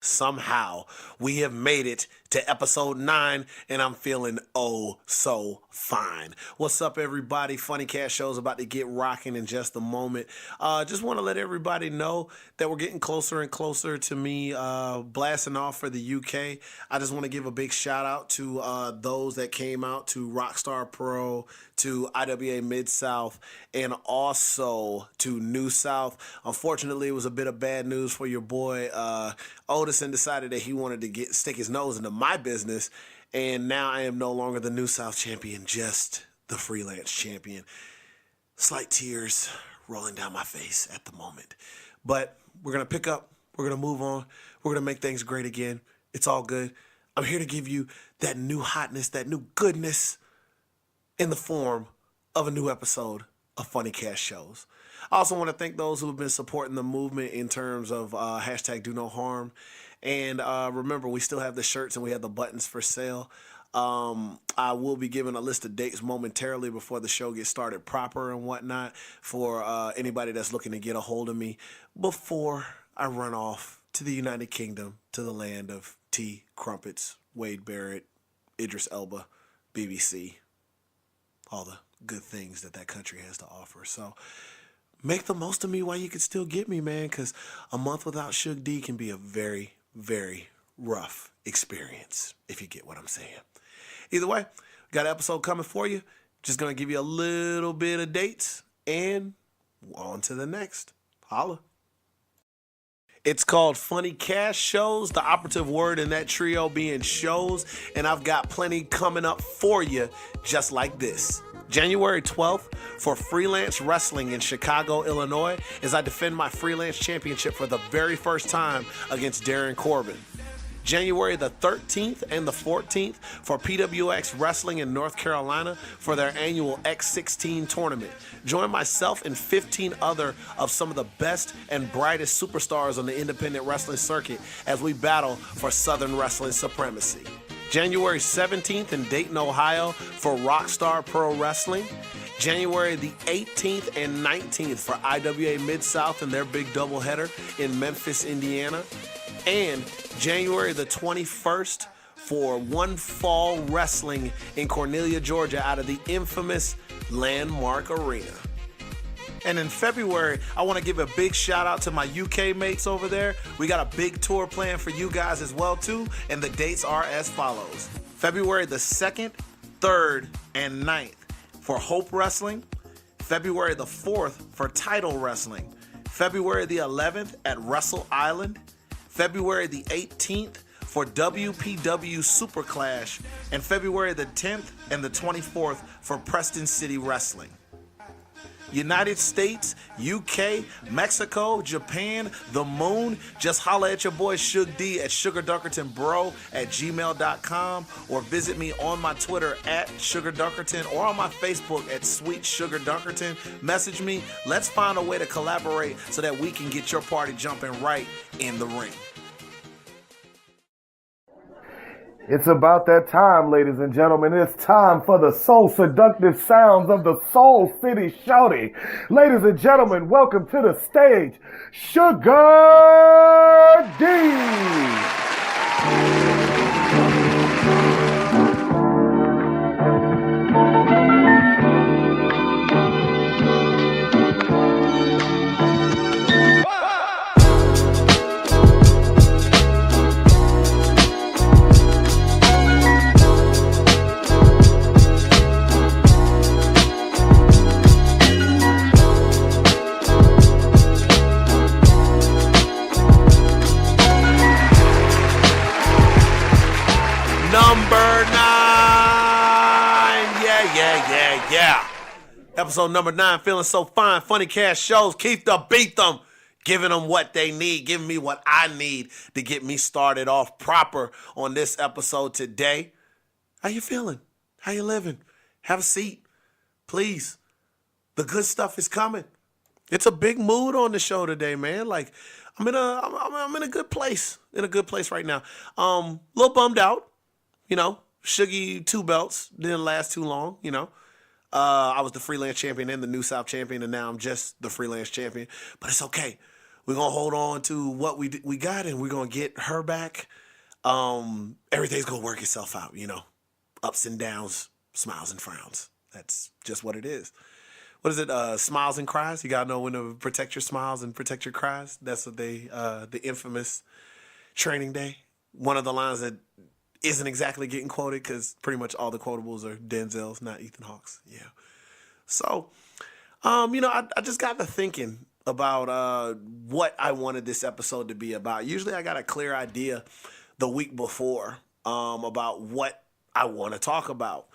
somehow, we have made it to episode 9, and I'm feeling oh so fine. What's up, everybody? Funny Cat Show's about to get rocking in just a moment. Just want to let everybody know that we're getting closer and closer to me blasting off for the UK. I just want to give a big shout out to those that came out, to Rockstar Pro, to IWA Mid-South, and also to New South. Unfortunately, it was a bit of bad news for your boy Odison. Decided that he wanted to stick his nose into my business, and now I am no longer the New South champion, just the freelance champion. Slight tears rolling down my face at the moment, but we're gonna pick up, we're gonna move on, we're gonna make things great again. It's all good. I'm here to give you that new hotness, that new goodness in the form of a new episode of Funny Cat Shows. I also want to thank those who have been supporting the movement in terms of hashtag do no harm. And remember, we still have the shirts and we have the buttons for sale. I will be giving a list of dates momentarily before the show gets started proper and whatnot for anybody that's looking to get a hold of me before I run off to the United Kingdom, to the land of T. Crumpets, Wade Barrett, Idris Elba, BBC, all the good things that country has to offer. So make the most of me while you can still get me, man, because a month without Suge D can be a very, very rough experience, if you get what I'm saying. Either way, got an episode coming for you. Just going to give you a little bit of dates and on to the next. Holla. It's called Funny Cat Shows, the operative word in that trio being shows, and I've got plenty coming up for you just like this. January 12th for Freelance Wrestling in Chicago, Illinois, as I defend my freelance championship for the very first time against Darren Corbin. January the 13th and the 14th for PWX Wrestling in North Carolina for their annual X16 tournament. Join myself and 15 other of some of the best and brightest superstars on the independent wrestling circuit as we battle for Southern wrestling supremacy. January 17th in Dayton, Ohio for Rockstar Pro Wrestling. January the 18th and 19th for IWA Mid-South and their big doubleheader in Memphis, Indiana. And January the 21st for One Fall Wrestling in Cornelia, Georgia, out of the infamous Landmark Arena. And in February, I want to give a big shout out to my UK mates over there. We got a big tour planned for you guys as well too, and the dates are as follows. February the 2nd, 3rd, and 9th for Hope Wrestling. February the 4th for Title Wrestling. February the 11th at Wrestle Island. February the 18th for WPW Super Clash. And February the 10th and the 24th for Preston City Wrestling. United States, UK, Mexico, Japan, the moon, just holla at your boy Suge D at Sugardunkertonbro at gmail.com, or visit me on my Twitter at Sugardunkerton or on my Facebook at Sweet Sugar Dunkerton. Message me. Let's find a way to collaborate so that we can get your party jumping right in the ring. It's about that time, ladies and gentlemen. It's time for the soul seductive sounds of the Soul City Shouty. Ladies and gentlemen, welcome to the stage, Sugar D. Episode number 9, feeling so fine. Funny Cat Shows, keep the beat them, giving them what they need, giving me what I need to get me started off proper on this episode today. How you feeling? How you living? Have a seat, please. The good stuff is coming. It's a big mood on the show today, man. Like I'm in a good place, right now. A little bummed out, Shuggy 2 belts didn't last too long, I was the freelance champion and the New South champion, and now I'm just the freelance champion. But it's okay. we're going to hold on to what we got, and we're going to get her back. Everything's going to work itself out, ups and downs, smiles and frowns. That's just what it is. What is it? Smiles and cries. You got to know when to protect your smiles and protect your cries. That's what the infamous Training Day. One of the lines that isn't exactly getting quoted because pretty much all the quotables are Denzel's, not Ethan Hawke's. Yeah. So, I just got to thinking about what I wanted this episode to be about. Usually I got a clear idea the week before about what I want to talk about.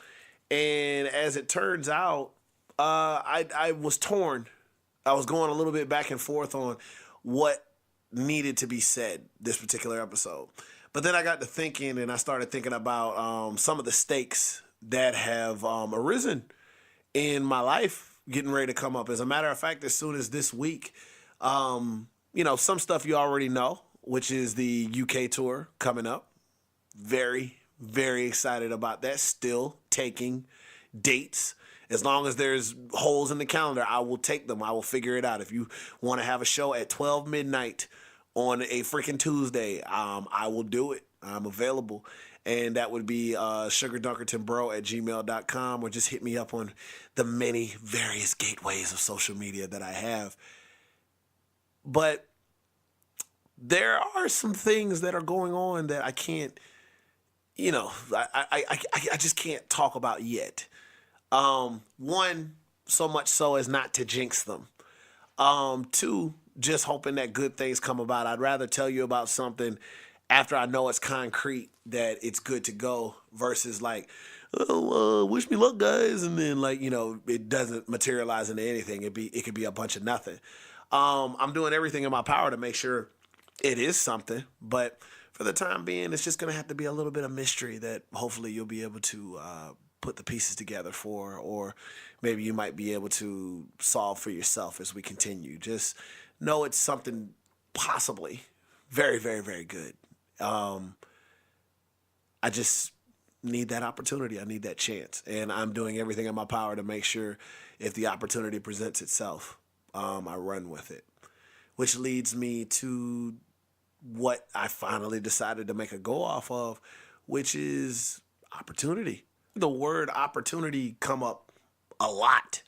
And as it turns out, I was torn. I was going a little bit back and forth on what needed to be said this particular episode. But then I got to thinking, and I started thinking about some of the stakes that have arisen in my life getting ready to come up. As a matter of fact, as soon as this week, some stuff you already know, which is the UK tour coming up. Very, very excited about that. Still taking dates. As long as there's holes in the calendar, I will take them. I will figure it out. If you want to have a show at 12 midnight on a freaking Tuesday, I will do it. I'm available. And that would be Sugardunkertonbro at gmail.com, or just hit me up on the many various gateways of social media that I have. But there are some things that are going on that I can't, I just can't talk about yet. One, so much so as not to jinx them. Two, just hoping that good things come about. I'd rather tell you about something after I know it's concrete that it's good to go versus like, wish me luck, guys, and then it doesn't materialize into anything. It could be a bunch of nothing. I'm doing everything in my power to make sure it is something, but for the time being, it's just gonna have to be a little bit of mystery that hopefully you'll be able to put the pieces together for, or maybe you might be able to solve for yourself as we continue. Just know it's something possibly very, very, very good. I just need that opportunity. I need that chance. And I'm doing everything in my power to make sure if the opportunity presents itself, I run with it. Which leads me to what I finally decided to make a go off of, which is opportunity. The word opportunity come up a lot.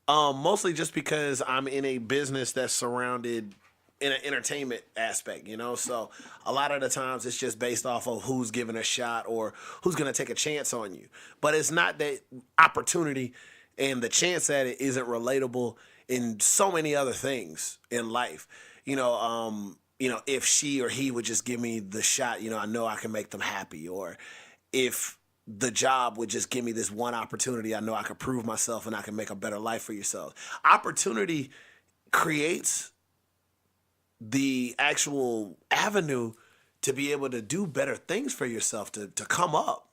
Mostly just because I'm in a business that's surrounded in an entertainment aspect, so a lot of the times it's just based off of who's giving a shot or who's going to take a chance on you. But it's not that opportunity and the chance at it isn't relatable in so many other things in life. If she or he would just give me the shot, I know I can make them happy. Or if the job would just give me this one opportunity, I know I could prove myself and I can make a better life for yourself. Opportunity creates the actual avenue to be able to do better things for yourself, to come up,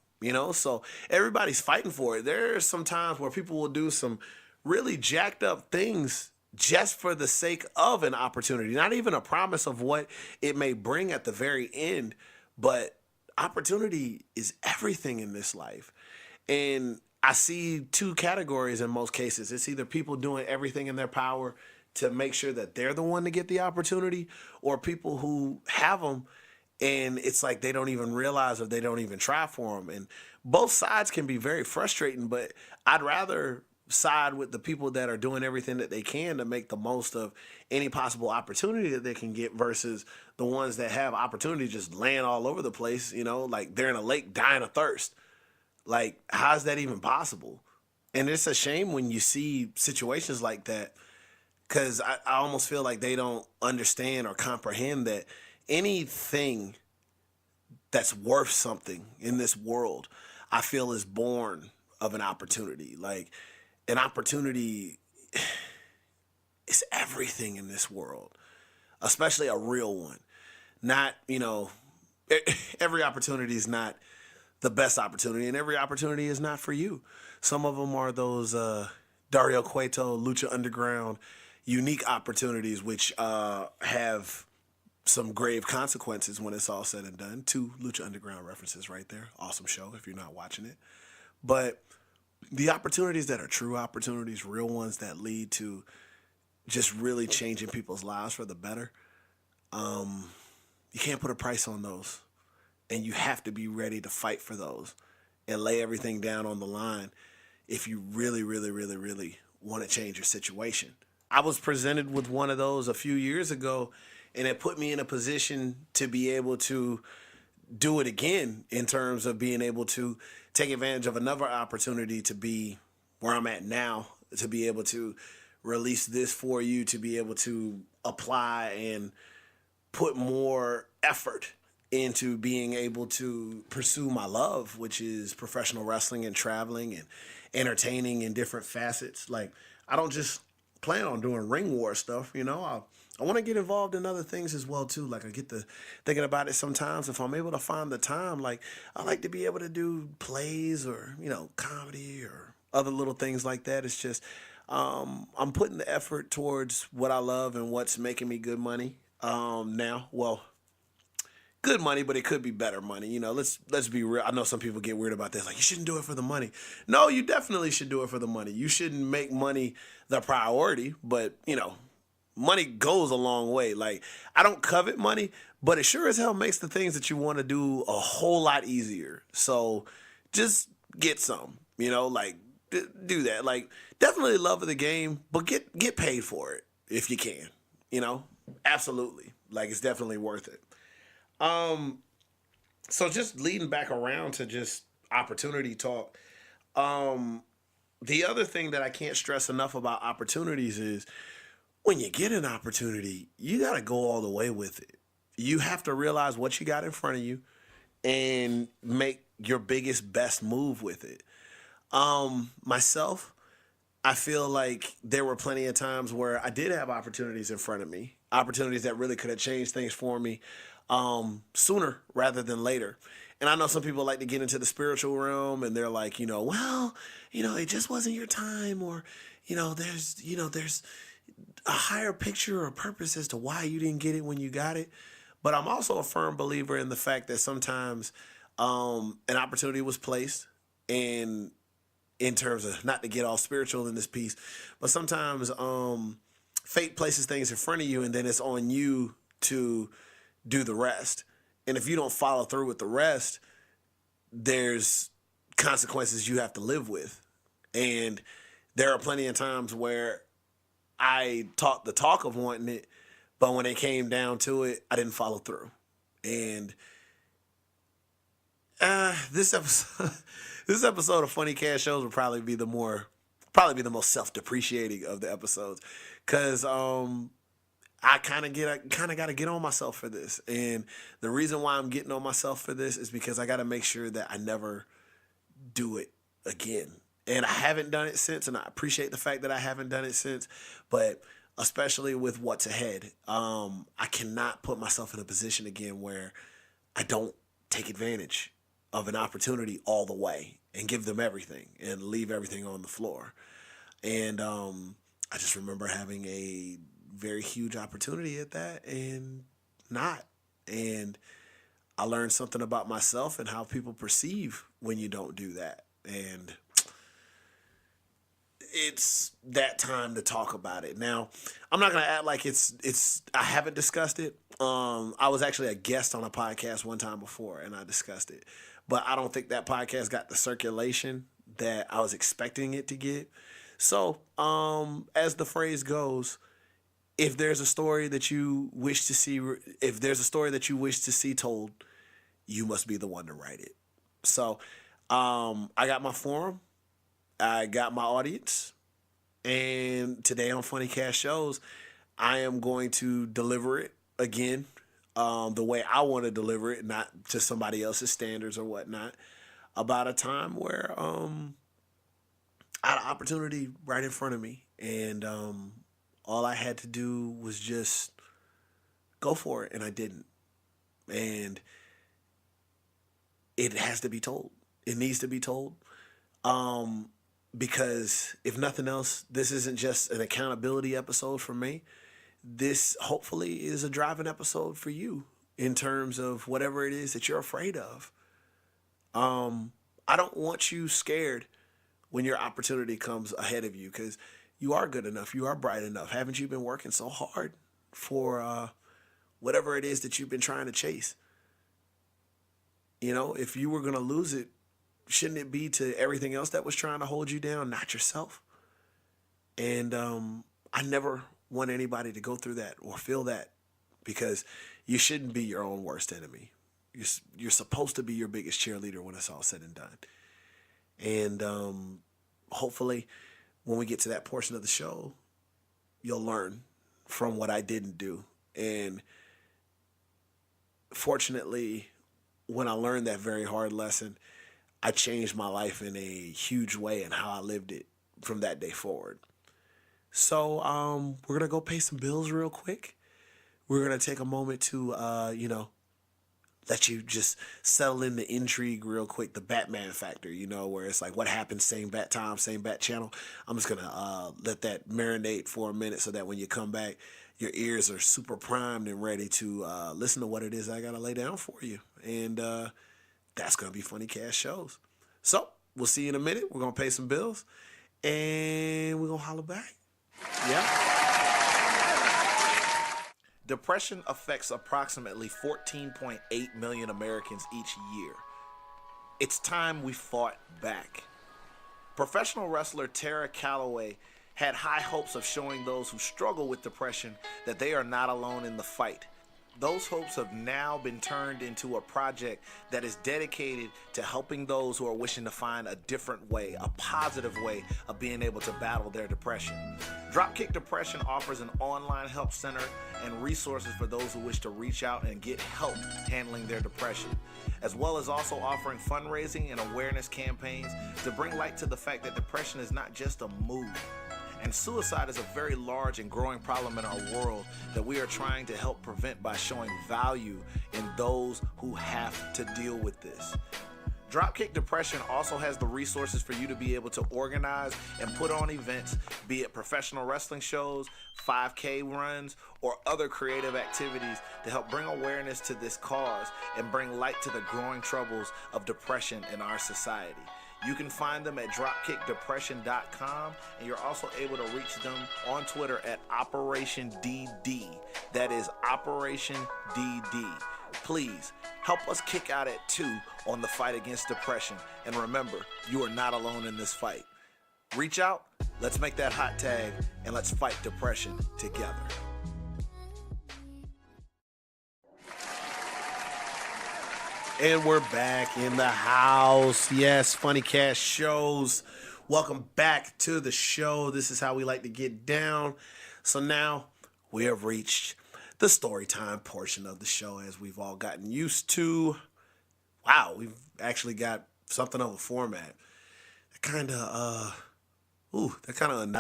so everybody's fighting for it. There are some times where people will do some really jacked up things just for the sake of an opportunity, not even a promise of what it may bring at the very end, but opportunity is everything in this life. And I see two categories in most cases. It's either people doing everything in their power to make sure that they're the one to get the opportunity, or people who have them and it's like they don't even realize or they don't even try for them. And both sides can be very frustrating, but I'd rather side with the people that are doing everything that they can to make the most of any possible opportunity that they can get versus the ones that have opportunity just laying all over the place, like they're in a lake dying of thirst. Like, how's that even possible? And it's a shame when you see situations like that, because I almost feel like they don't understand or comprehend that anything that's worth something in this world, I feel, is born of an opportunity. Like, an opportunity is everything in this world, especially a real one. Not, every opportunity is not the best opportunity, and every opportunity is not for you. Some of them are those Dario Cueto, Lucha Underground, unique opportunities, which have some grave consequences when it's all said and done. 2 Lucha Underground references right there. Awesome show if you're not watching it. But the opportunities that are true opportunities, real ones that lead to just really changing people's lives for the better, you can't put a price on those. And you have to be ready to fight for those and lay everything down on the line if you really, really, really, really want to change your situation. I was presented with one of those a few years ago, and it put me in a position to be able to do it again in terms of being able to take advantage of another opportunity to be where I'm at now, to be able to release this for you, to be able to apply and put more effort into being able to pursue my love, which is professional wrestling and traveling and entertaining in different facets. Like, I don't just plan on doing ring war stuff, you know. I want to get involved in other things as well too. Like, I get to thinking about it sometimes. If I'm able to find the time, like, I like to be able to do plays or, you know, comedy or other little things like that. It's just I'm putting the effort towards what I love and what's making me good money now. Well, good money, but it could be better money. You know, let's be real. I know some people get weird about this. Like, you shouldn't do it for the money. No, you definitely should do it for the money. You shouldn't make money the priority, but, you know, money goes a long way. Like, I don't covet money, but it sure as hell makes the things that you want to do a whole lot easier. So just get some, you know, like, do that. Like, definitely love the game, but get paid for it if you can, you know, absolutely. Like, it's definitely worth it. So just leading back around to just opportunity talk. The other thing that I can't stress enough about opportunities is when you get an opportunity, you got to go all the way with it. You have to realize what you got in front of you and make your biggest, best move with it. Myself, I feel like there were plenty of times where I did have opportunities in front of me, opportunities that really could have changed things for me sooner rather than later. And I know some people like to get into the spiritual realm and they're like, you know, well, you know, it just wasn't your time, or, there's a higher picture or purpose as to why you didn't get it when you got it. But I'm also a firm believer in the fact that sometimes an opportunity was placed, and in terms of, not to get all spiritual in this piece, but sometimes fate places things in front of you and then it's on you to do the rest. And if you don't follow through with the rest, there's consequences you have to live with. And there are plenty of times where I talked the talk of wanting it, but when it came down to it, I didn't follow through. And this episode of Funny Cash Shows will probably be the most self-depreciating of the episodes, because I kind of got to get on myself for this. And the reason why I'm getting on myself for this is because I got to make sure that I never do it again. And I haven't done it since, and I appreciate the fact that I haven't done it since, but especially with what's ahead, I cannot put myself in a position again where I don't take advantage of an opportunity all the way and give them everything and leave everything on the floor. And I just remember having a very huge opportunity at that and not. And I learned something about myself and how people perceive when you don't do that. And it's that time to talk about it. Now, I'm not going to act like I haven't discussed it. I was actually a guest on a podcast one time before and I discussed it, but I don't think that podcast got the circulation that I was expecting it to get. So, as the phrase goes, if there's a story that you wish to see told, you must be the one to write it. So, I got my forum, I got my audience, and today on Funny Cash Shows, I am going to deliver it again, the way I want to deliver it, not to somebody else's standards or whatnot, about a time where I had an opportunity right in front of me, and all I had to do was just go for it, and I didn't. And it has to be told. It needs to be told. Because if nothing else, this isn't just an accountability episode for me. This hopefully is a driving episode for you in terms of whatever it is that you're afraid of. I don't want you scared when your opportunity comes ahead of you, because You are good enough. You are bright enough. Haven't you been working so hard for whatever it is that you've been trying to chase? You know, if you were going to lose it, shouldn't it be to everything else that was trying to hold you down, not yourself? And I never want anybody to go through that or feel that, because you shouldn't be your own worst enemy. You're supposed to be your biggest cheerleader when it's all said and done. And hopefully when we get to that portion of the show, you'll learn from what I didn't do. And fortunately, when I learned that very hard lesson, I changed my life in a huge way and how I lived it from that day forward. So we're going to go pay some bills real quick. We're going to take a moment to, let you just settle in the intrigue real quick, the Batman factor, where it's like, what happened, same bat time, same bat channel. I'm just going to let that marinate for a minute so that when you come back, your ears are super primed and ready to listen to what it is I got to lay down for you. And that's going to be Funny Cash Shows. So we'll see you in a minute. We're going to pay some bills and we're going to holler back. Yeah. Depression affects approximately 14.8 million Americans each year. It's time we fought back. Professional wrestler Tara Calloway had high hopes of showing those who struggle with depression that they are not alone in the fight. Those hopes have now been turned into a project that is dedicated to helping those who are wishing to find a different way, a positive way of being able to battle their depression. Dropkick Depression offers an online help center and resources for those who wish to reach out and get help handling their depression, as well as also offering fundraising and awareness campaigns to bring light to the fact that depression is not just a mood. And suicide is a very large and growing problem in our world that we are trying to help prevent by showing value in those who have to deal with this. Dropkick Depression also has the resources for you to be able to organize and put on events, be it professional wrestling shows, 5K runs, or other creative activities to help bring awareness to this cause and bring light to the growing troubles of depression in our society. You can find them at dropkickdepression.com, and you're also able to reach them on Twitter at Operation DD. That is Operation DD. Please help us kick out at 2 on the fight against depression. And remember, you are not alone in this fight. Reach out, let's make that hot tag, and let's fight depression together. And we're back in the house. Yes, Funny Cash Shows. Welcome back to the show. This is how we like to get down. So now we have reached the story time portion of the show, as we've all gotten used to. Wow, we've actually got something of a format. Not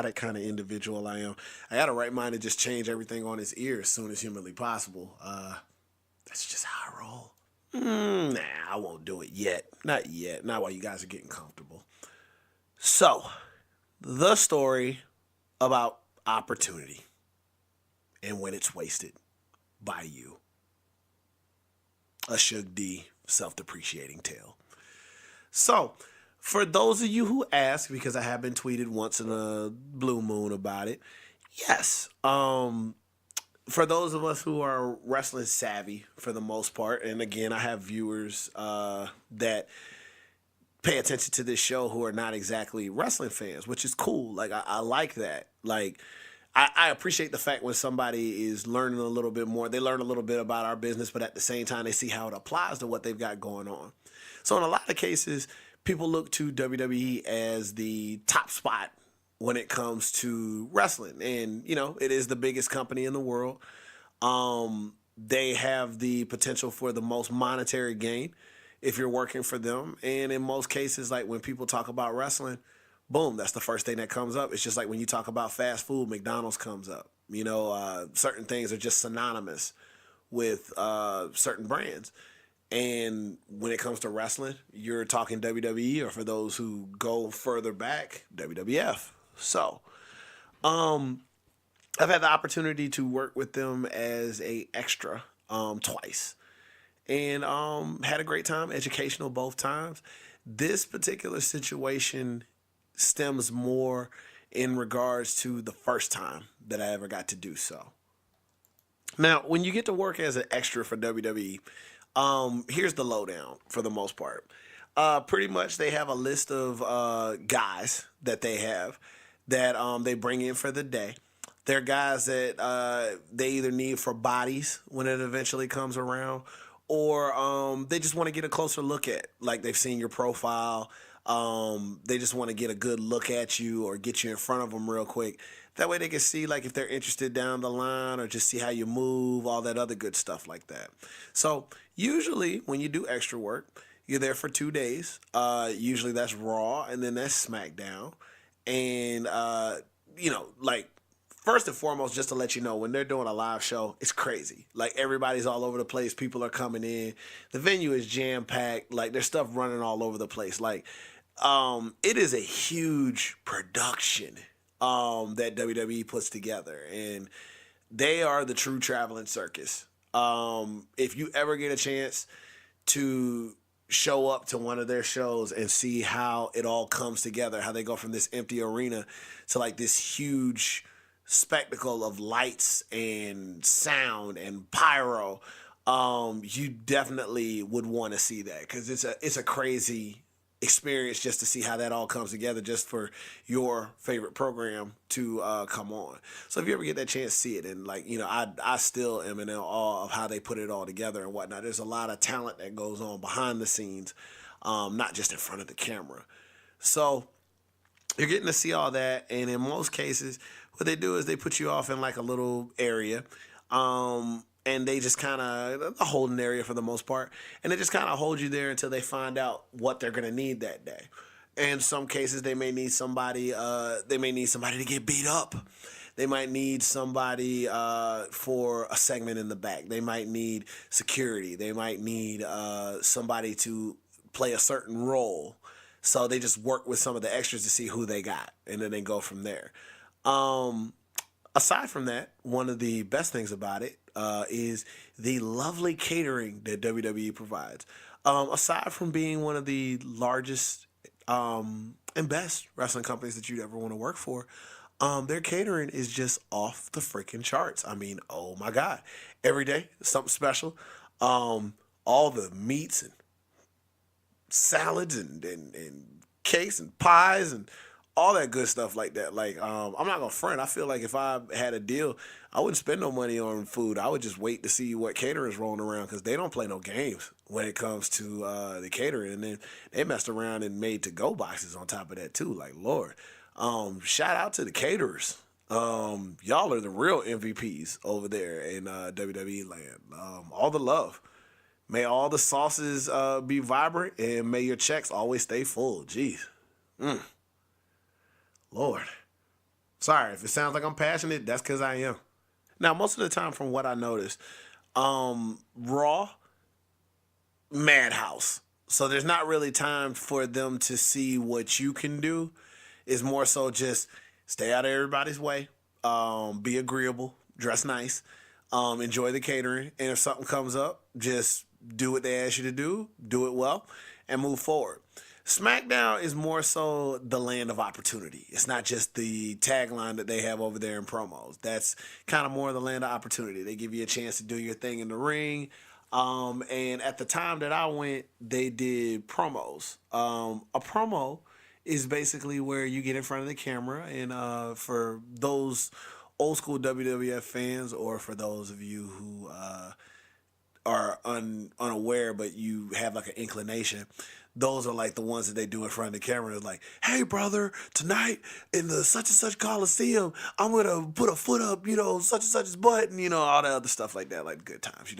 that kind of individual I am. I got a right mind to just change everything on his ear as soon as humanly possible. That's just how I roll. Nah, I won't do it yet. Not yet. Not while you guys are getting comfortable. So, the story about opportunity and when it's wasted by you. A Shug D self-depreciating tale. So, for those of you who ask, because I have been tweeted once in a blue moon about it, yes, for those of us who are wrestling savvy for the most part, and again, I have viewers that pay attention to this show who are not exactly wrestling fans, which is cool. Like, I like that. Like, I appreciate the fact when somebody is learning a little bit more, they learn a little bit about our business, but at the same time, they see how it applies to what they've got going on. So in a lot of cases, people look to WWE as the top spot when it comes to wrestling. And, you know, it is the biggest company in the world. They have the potential for the most monetary gain if you're working for them. And in most cases, like when people talk about wrestling, boom, that's the first thing that comes up. It's just like when you talk about fast food, McDonald's comes up. You know, certain things are just synonymous with certain brands. And when it comes to wrestling, you're talking WWE, or for those who go further back, WWF. So, I've had the opportunity to work with them as a extra twice, and had a great time, educational both times. This particular situation stems more in regards to the first time that I ever got to do so. Now, when you get to work as an extra for WWE, here's the lowdown for the most part. Pretty much they have a list of guys that they have that they bring in for the day. They're guys that they either need for bodies when it eventually comes around, or they just want to get a closer look at. Like they've seen your profile. They just want to get a good look at you or get you in front of them real quick. That way they can see like if they're interested down the line or just see how you move, all that other good stuff like that. So usually when you do extra work, you're there for 2 days. Usually that's Raw and then that's SmackDown. And, like first and foremost, just to let you know, when they're doing a live show, it's crazy. Like everybody's all over the place. People are coming in. The venue is jam packed. Like there's stuff running all over the place. Like it is a huge production that WWE puts together, and they are the true traveling circus. If you ever get a chance to show up to one of their shows and see how it all comes together, how they go from this empty arena to like this huge spectacle of lights and sound and pyro, you definitely would want to see that, because it's a crazy experience just to see how that all comes together just for your favorite program to come on. So if you ever get that chance, see it. And like, I still am in awe of how they put it all together and whatnot. There's a lot of talent that goes on behind the scenes, not just in front of the camera. So you're getting to see all that, and in most cases what they do is they put you off in like a little area, and they just kind of a holding area for the most part, and they just kind of hold you there until they find out what they're going to need that day. In some cases, they may need somebody. To get beat up. They might need somebody for a segment in the back. They might need security. They might need somebody to play a certain role. So they just work with some of the extras to see who they got, and then they go from there. Aside from that, one of the best things about it is the lovely catering that WWE provides. Aside from being one of the largest and best wrestling companies that you'd ever want to work for, their catering is just off the freaking charts. I mean, oh my God. Every day, something special. All the meats and salads and cakes and pies and all that good stuff like that. Like, I'm not gonna front. I feel like if I had a deal, I wouldn't spend no money on food. I would just wait to see what caterers rolling around, because they don't play no games when it comes to the catering. And then they messed around and made to-go boxes on top of that too. Like, Lord, shout out to the caterers. Y'all are the real MVPs over there in WWE land. All the love. May all the sauces be vibrant, and may your checks always stay full. Jeez. Lord. Sorry, if it sounds like I'm passionate, that's because I am. Now, most of the time, from what I noticed, Raw, madhouse. So there's not really time for them to see what you can do. It's more so just stay out of everybody's way, be agreeable, dress nice, enjoy the catering, and if something comes up, just do what they ask you to do it well, and move forward. SmackDown is more so the land of opportunity. It's not just the tagline that they have over there in promos. That's kind of more the land of opportunity. They give you a chance to do your thing in the ring. And at the time that I went, they did promos. A promo is basically where you get in front of the camera, and for those old school WWF fans, or for those of you who are unaware but you have like an inclination, those are like the ones that they do in front of the camera. It's like, hey brother, tonight in the such and such Coliseum, I'm gonna put a foot up, such and such's butt, and all that other stuff like that, like good times.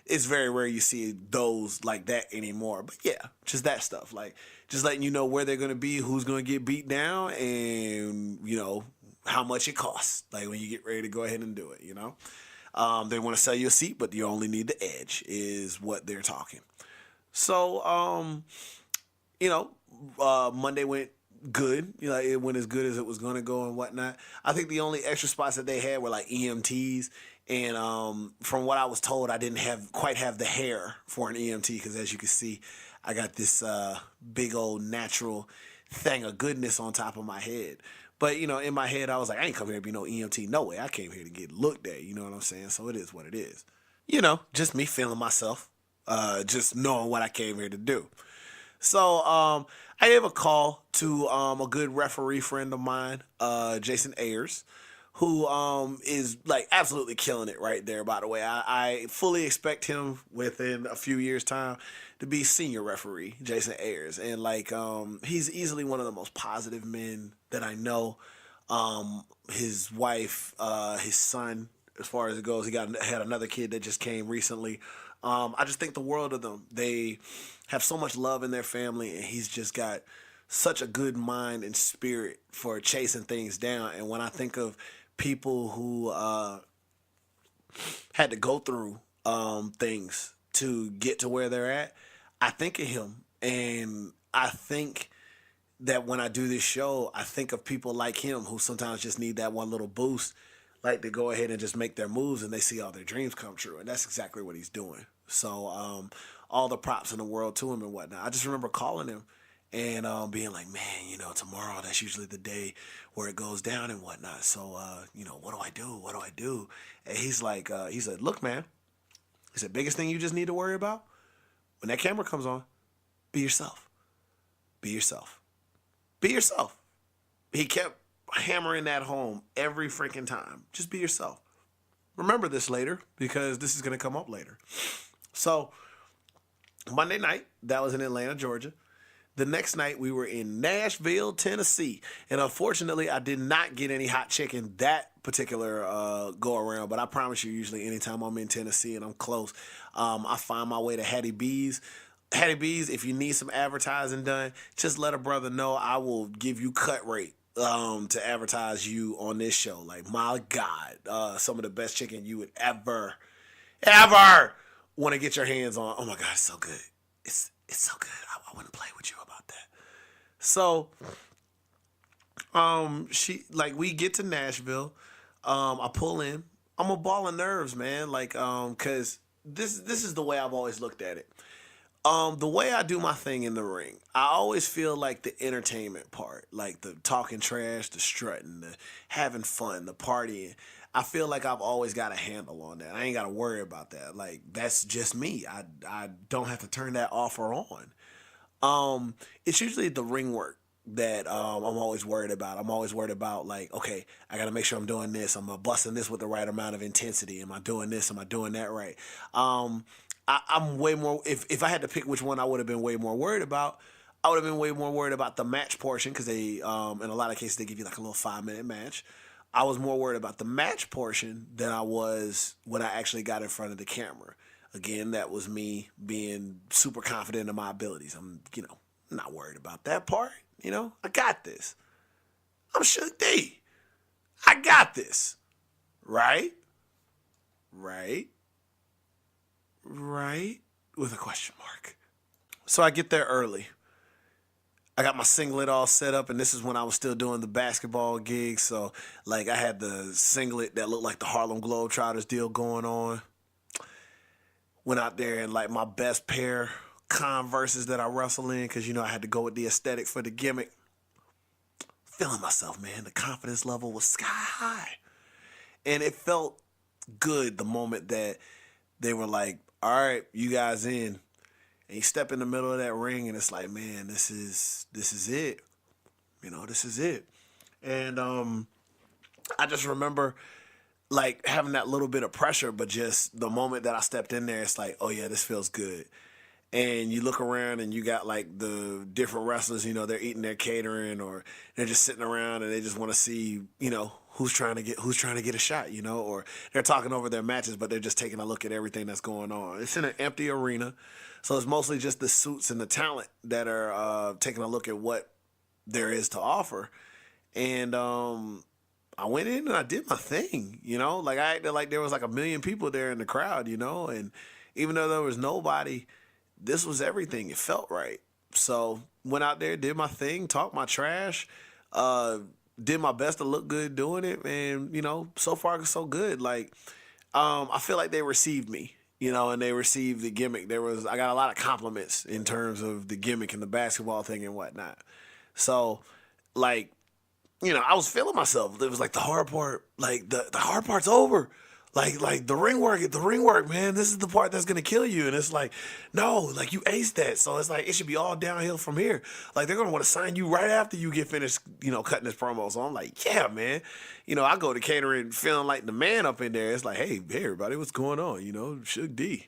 It's very rare you see those like that anymore. But yeah, just that stuff, like just letting you know where they're gonna be, who's gonna get beat down, and how much it costs. Like when you get ready to go ahead and do it, they want to sell you a seat, but you only need the edge, is what they're talking. So, Monday went good. It went as good as it was going to go and whatnot. I think the only extra spots that they had were like EMTs. And from what I was told, I didn't quite have the hair for an EMT, because as you can see, I got this big old natural thing of goodness on top of my head. But, you know, in my head, I was like, I ain't come here to be no EMT. No way. I came here to get looked at. You know what I'm saying? So it is what it is. You know, just me feeling myself, just knowing what I came here to do. So I gave a call to a good referee friend of mine, Jason Ayers, who is like absolutely killing it right there, by the way. I fully expect him within a few years' time to be senior referee, Jason Ayers. And like he's easily one of the most positive men that I know. His wife, his son, as far as it goes, had another kid that just came recently. I just think the world of them. They have so much love in their family, and he's just got such a good mind and spirit for chasing things down. And when I think of people who had to go through things to get to where they're at, I think of him. And I think that when I do this show, I think of people like him who sometimes just need that one little boost, like to go ahead and just make their moves and they see all their dreams come true. And that's exactly what he's doing. So all the props in the world to him and whatnot. I just remember calling him and being like, man, you know, tomorrow, that's usually the day where it goes down and whatnot. So, you know, what do I do? What do I do? And he's like, he said, look, man, he said, biggest thing you just need to worry about when that camera comes on, be yourself. Be yourself. Be yourself. He kept hammering that home every freaking time. Just be yourself. Remember this later because this is going to come up later. So Monday night, that was in Atlanta, Georgia. The next night, we were in Nashville, Tennessee. And unfortunately, I did not get any hot chicken that particular go around. But I promise you, usually anytime I'm in Tennessee and I'm close, I find my way to Hattie B's. Hattie B's, if you need some advertising done, just let a brother know. I will give you cut rate to advertise you on this show. Like, my God, some of the best chicken you would ever want to get your hands on. Oh, my God, it's so good. It's so good. I wouldn't play with you about that. So, we get to Nashville. I pull in. I'm a ball of nerves, man. Like, cause this is the way I've always looked at it. The way I do my thing in the ring, I always feel like the entertainment part, like the talking trash, the strutting, the having fun, the partying. I feel like I've always got a handle on that. I ain't got to worry about that. Like, that's just me. I don't have to turn that off or on. It's usually the ring work that I'm always worried about. I'm always worried about, like, okay, I got to make sure I'm doing this. Am I busting this with the right amount of intensity? Am I doing this? Am I doing that right? I'm way more, if I had to pick which one I would have been way more worried about, I would have been way more worried about the match portion because they, in a lot of cases, they give you like a little 5-minute match. I was more worried about the match portion than I was when I actually got in front of the camera. Again, that was me being super confident in my abilities. I'm, not worried about that part. I got this. I'm Shook D. I got this. Right? With a question mark. So I get there early. I got my singlet all set up, and this is when I was still doing the basketball gigs. So, like, I had the singlet that looked like the Harlem Globetrotters deal going on. Went out there in, like, my best pair Converses that I wrestle in because, I had to go with the aesthetic for the gimmick. Feeling myself, man. The confidence level was sky high. And it felt good the moment that they were like, all right, you guys in. And you step in the middle of that ring, and it's like, man, this is it. This is it. And I just remember, like, having that little bit of pressure, but just the moment that I stepped in there, it's like, oh, yeah, this feels good. And you look around, and you got, like, the different wrestlers, they're eating their catering, or they're just sitting around, and they just want to see, who's trying to get a shot, or they're talking over their matches, but they're just taking a look at everything that's going on. It's in an empty arena. So it's mostly just the suits and the talent that are taking a look at what there is to offer. And I went in and I did my thing, like I acted like there was like 1 million people there in the crowd, and even though there was nobody, this was everything. It felt right. So went out there, did my thing, talked my trash, did my best to look good doing it. And, so far so good. Like, I feel like they received me. And they received the gimmick. I got a lot of compliments in terms of the gimmick and the basketball thing and whatnot. So, like, I was feeling myself. It was like the hard part, like the hard part's over. Like the ring work, man. This is the part that's gonna kill you. And it's like, no, like you aced that. So it's like it should be all downhill from here. Like they're gonna want to sign you right after you get finished, cutting this promo. So I'm like, yeah, man. I go to catering feeling like the man up in there. It's like, hey, everybody, what's going on? Suge D.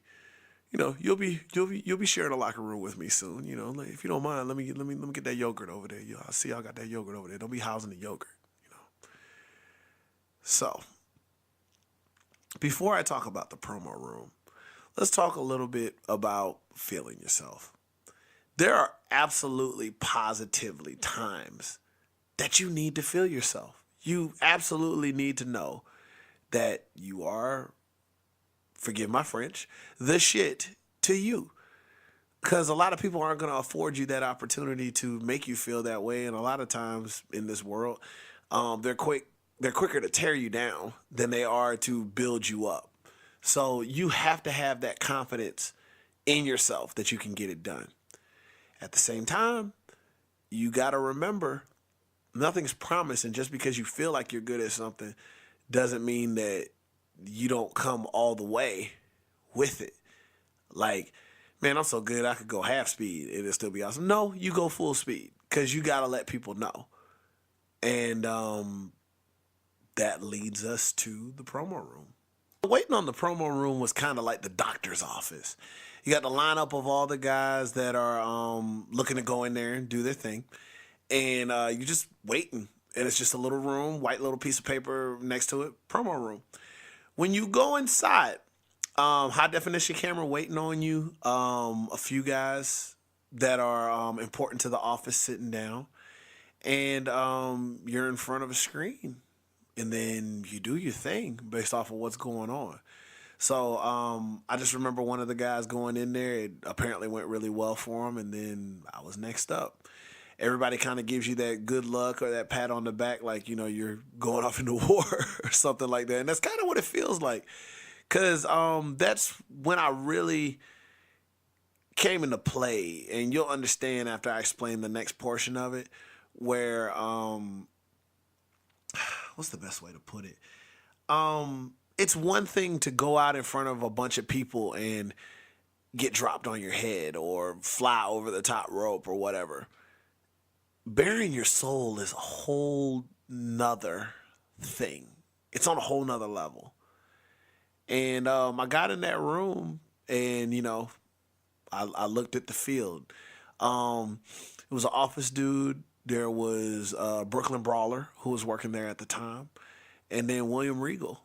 You'll be sharing a locker room with me soon. Like if you don't mind, let me get that yogurt over there. I see y'all got that yogurt over there. Don't be housing the yogurt. So before I talk about the promo room, let's talk a little bit about feeling yourself. There are absolutely positively times that you need to feel yourself. You absolutely need to know that you are, forgive my French, the shit to you. Because a lot of people aren't going to afford you that opportunity to make you feel that way. And a lot of times in this world, they're quicker to tear you down than they are to build you up. So you have to have that confidence in yourself that you can get it done. At the same time, you got to remember nothing's promised. And just because you feel like you're good at something doesn't mean that you don't come all the way with it. Like, man, I'm so good I could go half speed and it'll still be awesome. No, you go full speed because you got to let people know. And that leads us to the promo room. Waiting on the promo room was kind of like the doctor's office. You got the lineup of all the guys that are looking to go in there and do their thing. And you're just waiting. And it's just a little room, white little piece of paper next to it, promo room. When you go inside, high definition camera waiting on you, a few guys that are important to the office sitting down, and you're in front of a screen, and then you do your thing based off of what's going on. So I just remember one of the guys going in there. It apparently went really well for him, and then I was next up. Everybody kind of gives you that good luck or that pat on the back, like, you're going off into war or something like that. And that's kind of what it feels like. Because that's when I really came into play. And you'll understand after I explain the next portion of it, where, what's the best way to put it? It's one thing to go out in front of a bunch of people and get dropped on your head or fly over the top rope or whatever. Bearing your soul is a whole nother thing. It's on a whole nother level. And I got in that room and, I looked at the field. It was an office dude. There was Brooklyn Brawler, who was working there at the time. And then William Regal.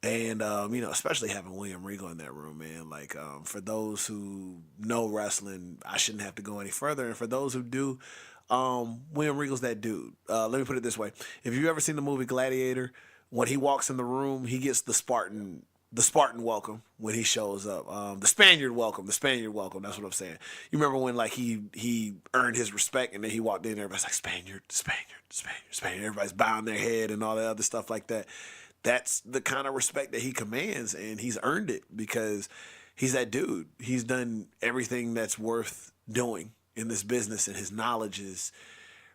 And, especially having William Regal in that room, man. Like, for those who know wrestling, I shouldn't have to go any further. And for those who do, William Regal's that dude. Let me put it this way. If you've ever seen the movie Gladiator, when he walks in the room, he gets the Spartan welcome when he shows up. The Spaniard welcome. That's what I'm saying. You remember when like he earned his respect and then he walked in, everybody's like, Spaniard. Everybody's bowing their head and all that other stuff like that. That's the kind of respect that he commands, and he's earned it because he's that dude. He's done everything that's worth doing in this business, and his knowledge is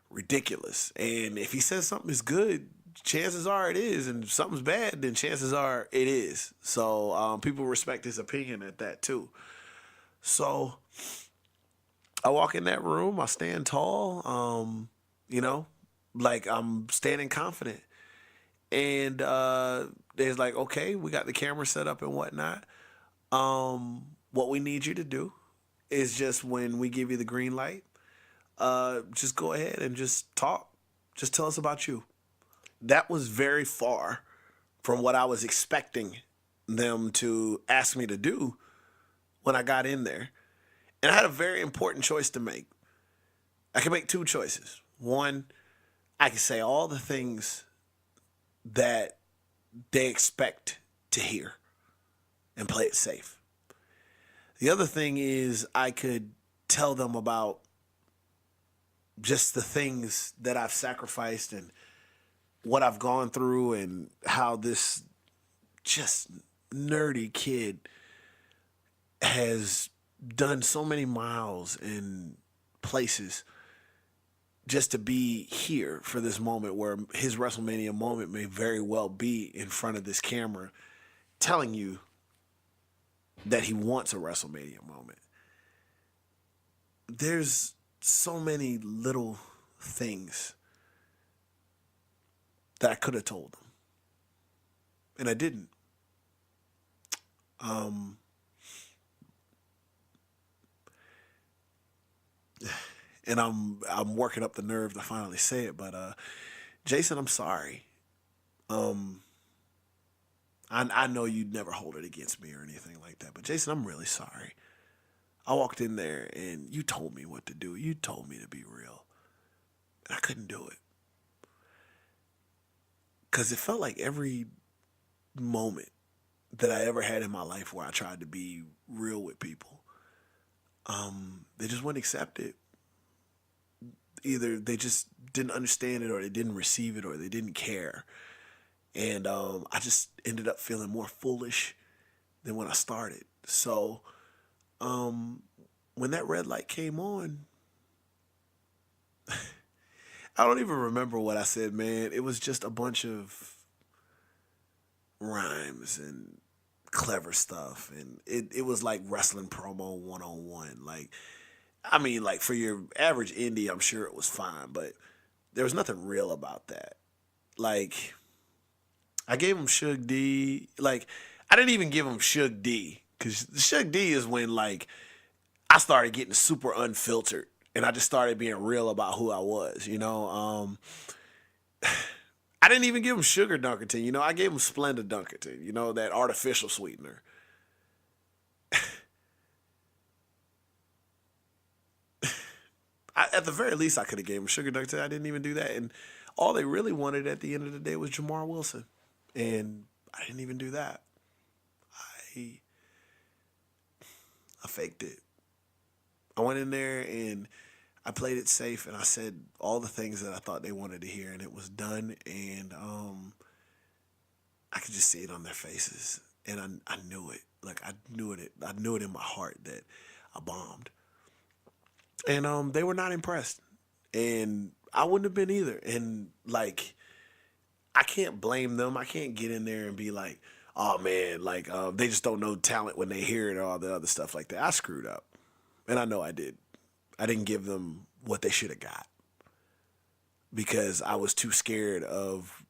ridiculous. And if he says something is good, chances are it is, and if something's bad, then chances are it is. So people respect his opinion at that too. So I walk in that room, I stand tall, like I'm standing confident. And there's like, okay, we got the camera set up and whatnot. What we need you to do is just when we give you the green light, just go ahead and just talk. Just tell us about you. That was very far from what I was expecting them to ask me to do when I got in there. And I had a very important choice to make. I can make two choices. One, I can say all the things that they expect to hear and play it safe. The other thing is I could tell them about just the things that I've sacrificed and what I've gone through and how this just nerdy kid has done so many miles in places just to be here for this moment where his WrestleMania moment may very well be in front of this camera telling you that he wants a WrestleMania moment. There's so many little things that I could have told him, and I didn't. And I'm working up the nerve to finally say it, but Jason, I'm sorry. I know you'd never hold it against me or anything like that, but Jason, I'm really sorry. I walked in there and you told me what to do. You told me to be real, and I couldn't do it because it felt like every moment that I ever had in my life where I tried to be real with people, they just wouldn't accept it. Either they just didn't understand it, or they didn't receive it, or they didn't care. And I just ended up feeling more foolish than when I started. So when that red light came on, I don't even remember what I said, man. It was just a bunch of rhymes and clever stuff. And it was like wrestling promo 101. Like, I mean, like for your average indie, I'm sure it was fine, but there was nothing real about that. Like, I gave him Shug D. Like, I didn't even give him Shug D, because Shug D is when, like, I started getting super unfiltered and I just started being real about who I was, you know. I didn't even give him Sugardunkerton, you know. I gave him Splenda Dunkerton, you know, that artificial sweetener. At the very least, I could have gave him Sugardunkerton. I didn't even do that. And all they really wanted at the end of the day was Jamar Wilson. And I didn't even do that. I faked it. I went in there and I played it safe, and I said all the things that I thought they wanted to hear, and it was done. And I could just see it on their faces, and I knew it. Like, I knew it in my heart that I bombed. And they were not impressed, and I wouldn't have been either. And like, I can't blame them. I can't get in there and be like, oh man, like they just don't know talent when they hear it, or all the other stuff like that. I screwed up, and I know I did. I didn't give them what they should have got because I was too scared of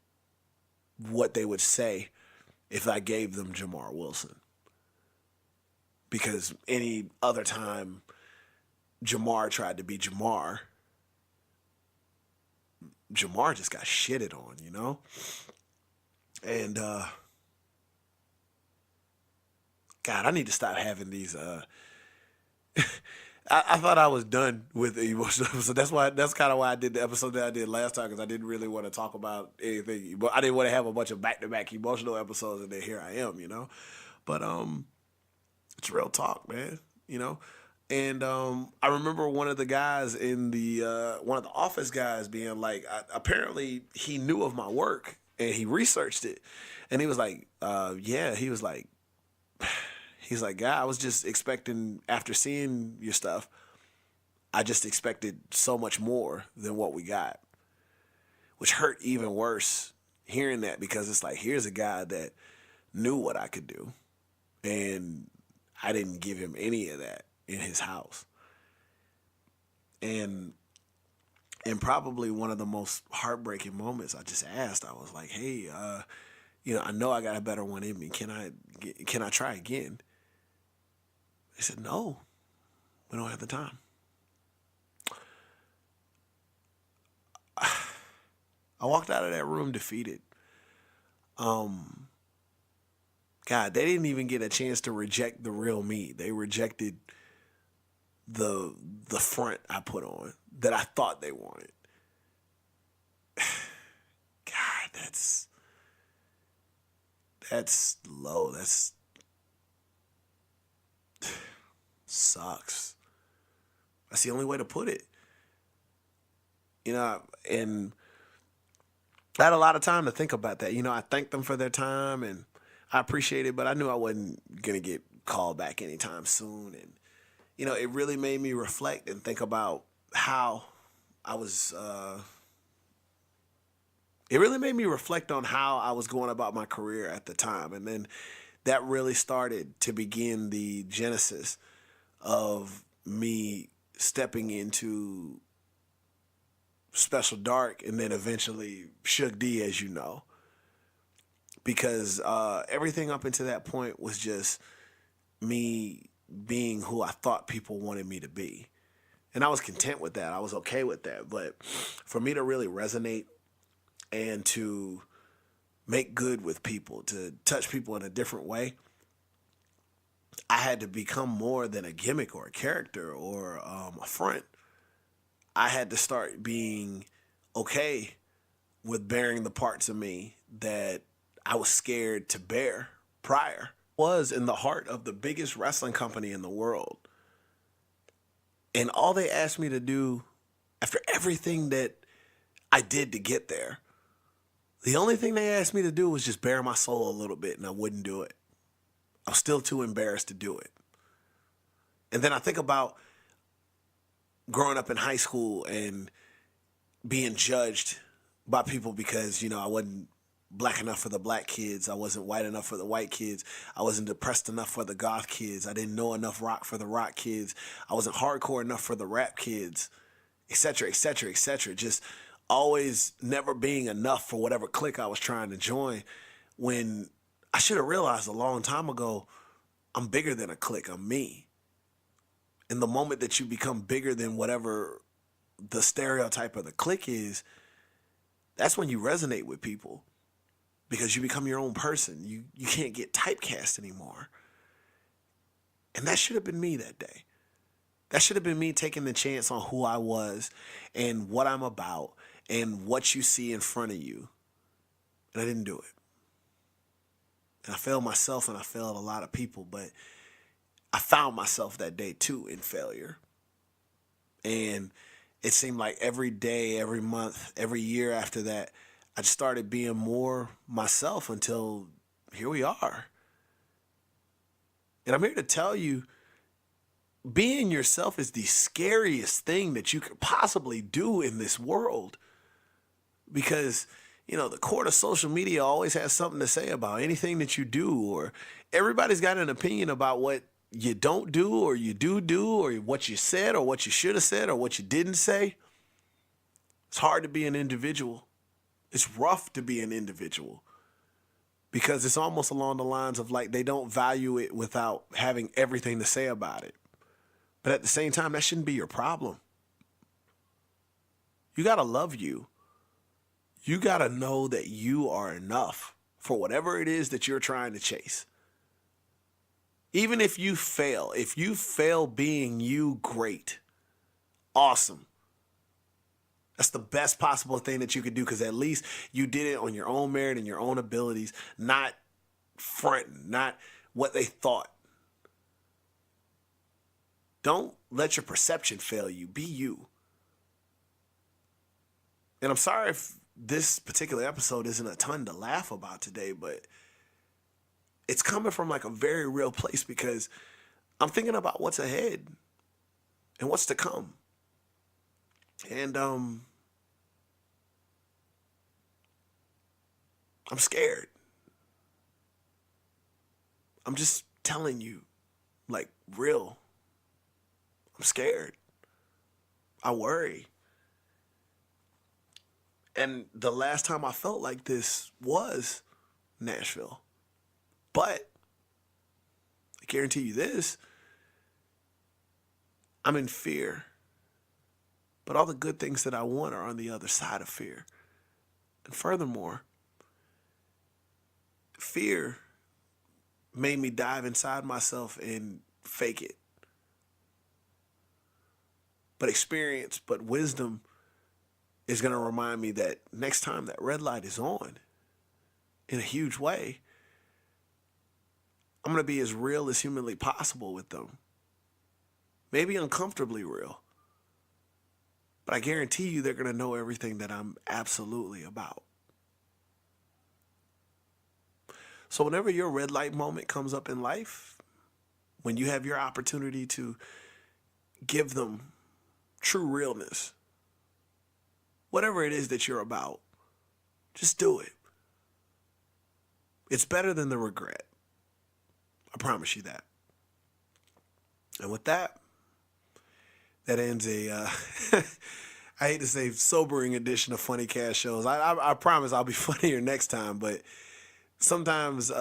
what they would say if I gave them Jamar Wilson. Because any other time Jamar tried to be Jamar, Jamar just got shitted on, you know? And, God, I need to stop having these, I thought I was done with the emotional episode. That's kind of why I did the episode that I did last time, because I didn't really want to talk about anything. But I didn't want to have a bunch of back-to-back emotional episodes, and then here I am, you know? But, it's real talk, man, you know? And I remember one of the guys in one of the office guys being like, apparently he knew of my work and he researched it. And he was like, yeah, he's like, "Guy, I was just expecting, after seeing your stuff, I just expected so much more than what we got." Which hurt even worse hearing that, because it's like, here's a guy that knew what I could do, and I didn't give him any of that in his house. And probably one of the most heartbreaking moments, I just asked, I was like, "Hey, you know, I know I got a better one in me. Can I try again?" They said, "No, we don't have the time." I walked out of that room defeated. God, they didn't even get a chance to reject the real me. They rejected the front I put on that I thought they wanted. God, that's low. That's sucks. That's the only way to put it. You know, and I had a lot of time to think about that. You know, I thanked them for their time and I appreciate it, but I knew I wasn't going to get called back anytime soon. And, you know, it really made me reflect and think about how I was, it really made me reflect on how I was going about my career at the time. And then that really started to begin the genesis of me stepping into Special Dark and then eventually Shug D, as you know. Because everything up until that point was just me being who I thought people wanted me to be. And I was content with that. I was okay with that. But for me to really resonate and to make good with people, to touch people in a different way, I had to become more than a gimmick or a character or a front. I had to start being okay with bearing the parts of me that I was scared to bear prior. Was in the heart of the biggest wrestling company in the world. And all they asked me to do, after everything that I did to get there, the only thing they asked me to do was just bare my soul a little bit, and I wouldn't do it. I was still too embarrassed to do it. And then I think about growing up in high school and being judged by people because, I wasn't black enough for the black kids. I wasn't white enough for the white kids. I wasn't depressed enough for the goth kids. I didn't know enough rock for the rock kids. I wasn't hardcore enough for the rap kids, et cetera, et cetera, et cetera. Just always never being enough for whatever clique I was trying to join, when I should have realized a long time ago, I'm bigger than a clique. I'm me. And the moment that you become bigger than whatever the stereotype of the clique is, that's when you resonate with people. Because you become your own person. You can't get typecast anymore. And that should have been me that day. That should have been me taking the chance on who I was and what I'm about and what you see in front of you. And I didn't do it. And I failed myself and I failed a lot of people, but I found myself that day too in failure. And it seemed like every day, every month, every year after that, I just started being more myself until here we are. And I'm here to tell you, being yourself is the scariest thing that you could possibly do in this world. Because, the court of social media always has something to say about anything that you do, or everybody's got an opinion about what you don't do, or you do, or what you said, or what you should have said, or what you didn't say. It's hard to be an individual. It's rough to be an individual because it's almost along the lines of like they don't value it without having everything to say about it. But at the same time, that shouldn't be your problem. You got to love you. You got to know that you are enough for whatever it is that you're trying to chase. Even if you fail being you, great, awesome. That's the best possible thing that you could do, because at least you did it on your own merit and your own abilities, not fronting, not what they thought. Don't let your perception fail you. Be you. And I'm sorry if this particular episode isn't a ton to laugh about today, but it's coming from like a very real place because I'm thinking about what's ahead and what's to come. And I'm scared. I'm just telling you, like, real. I'm scared. I worry. And the last time I felt like this was Nashville. But I guarantee you this, I'm in fear. But all the good things that I want are on the other side of fear. And furthermore, fear made me dive inside myself and fake it. But experience, but wisdom is going to remind me that next time that red light is on, in a huge way, I'm going to be as real as humanly possible with them. Maybe uncomfortably real. But I guarantee you they're going to know everything that I'm absolutely about. So whenever your red light moment comes up in life, when you have your opportunity to give them true realness, whatever it is that you're about, just do it. It's better than the regret. I promise you that. And with that, that ends a, I hate to say sobering edition of Funny Cash Shows. I promise I'll be funnier next time, but sometimes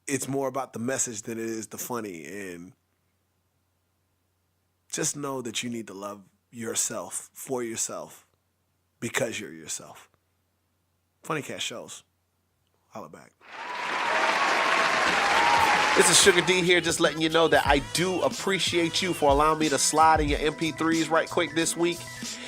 it's more about the message than it is the funny. And just know that you need to love yourself for yourself because you're yourself. Funny Cash Shows. Holla back. This is Sugar D here, just letting you know that I do appreciate you for allowing me to slide in your MP3s right quick this week.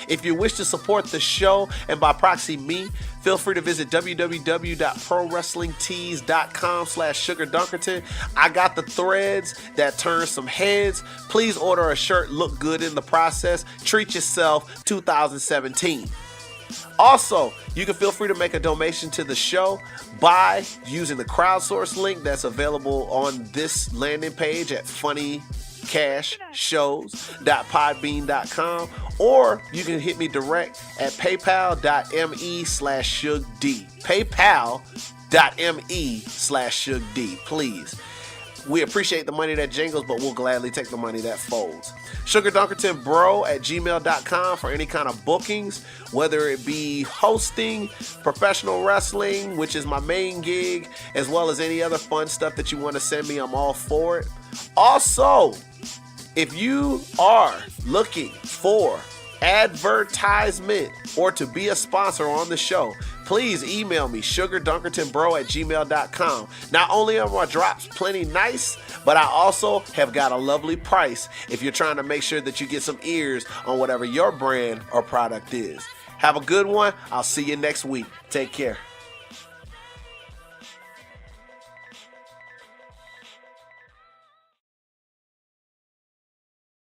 If you wish to support the show, and by proxy me, feel free to visit www.prowrestlingtees.com/Sugardunkerton. I got the threads that turn some heads. Please order a shirt, look good in the process. Treat yourself 2017. Also, you can feel free to make a donation to the show by using the crowdsource link that's available on this landing page at funnycashshows.podbean.com, or you can hit me direct at paypal.me/SugD. paypal.me/SugD, please. We appreciate the money that jingles, but we'll gladly take the money that folds. Sugardunkertonbro at gmail.com for any kind of bookings, whether it be hosting, professional wrestling, which is my main gig, as well as any other fun stuff that you want to send me. I'm all for it. Also, if you are looking for advertisement or to be a sponsor on the show, please email me, sugardunkertonbro at gmail.com. Not only are my drops plenty nice, but I also have got a lovely price if you're trying to make sure that you get some ears on whatever your brand or product is. Have a good one. I'll see you next week. Take care.